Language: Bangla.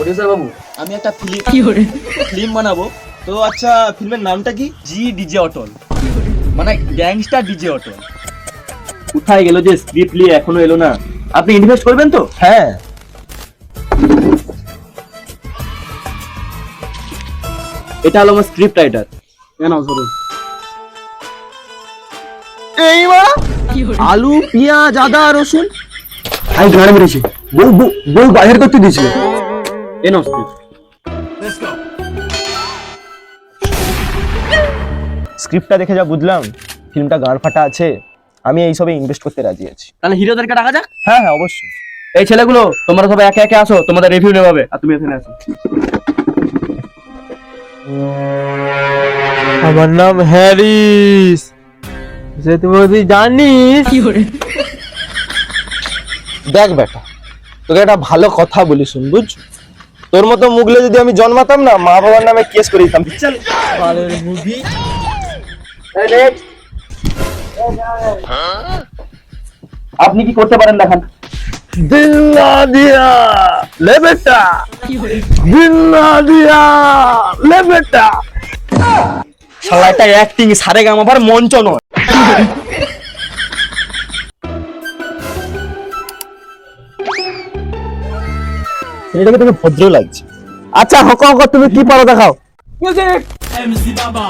প্রডিউসার বাবু, আমি একটা ফিল্ম বানাবো। তো আচ্ছা, ফিল্মের নামটা কি? জি ডিজে অটল, মানে গ্যাংস্টার ডিজে অটল। কোথায় গেল যে স্ক্রিপ্ট নিয়ে এখনো এলো না? আপনি ইনভেস্ট করবেন তো? হ্যাঁ। এটা হলো আমার স্ক্রিপ্ট রাইটার। কেন ধরুন এই মা আলু পেঁয়াজ আদা রসুন আই গাড়ি মেরেছে, বউ বউ বউ বাহির করতে দিয়েছিল। এনো স্ক্রিপ্ট। স্ক্রিপ্টটা দেখে যা বুঝলাম ফিল্মটা গাঁড় ফাটা আছে। আমি এইসবে ইনভেস্ট করতে রাজি আছি। তাহলে হিরোদেরকে ডাকা যাক। হ্যাঁ হ্যাঁ অবশ্যই। এই ছেলেগুলো তোমরা সবাই একে একে আসো, তোমাদের রিভিউ নেওয়া হবে। আর তুমি এখানে আসো। আমার নাম হ্যারিস, যে তুমি জানিস। দেখ বেটা, তোকে একটা ভালো কথা বলি শুন, বুঝ। তোর মতো মুগলে যদি আমি জন্মাতাম না, মা বাবার নামে কেস করে দিতাম। চল মুভি আপনি কি করতে পারেন দেখান। দিল না দিয়া লে বেটা, দিল না দিয়া লে বেটা। শালা এটা অ্যাক্টিং, সারেগাম আবার মঞ্চ নয়। এটাকে তোকে ভদ্র লাগছে। আচ্ছা হক হক, তুমি কি পারো দেখাও। MC Baba,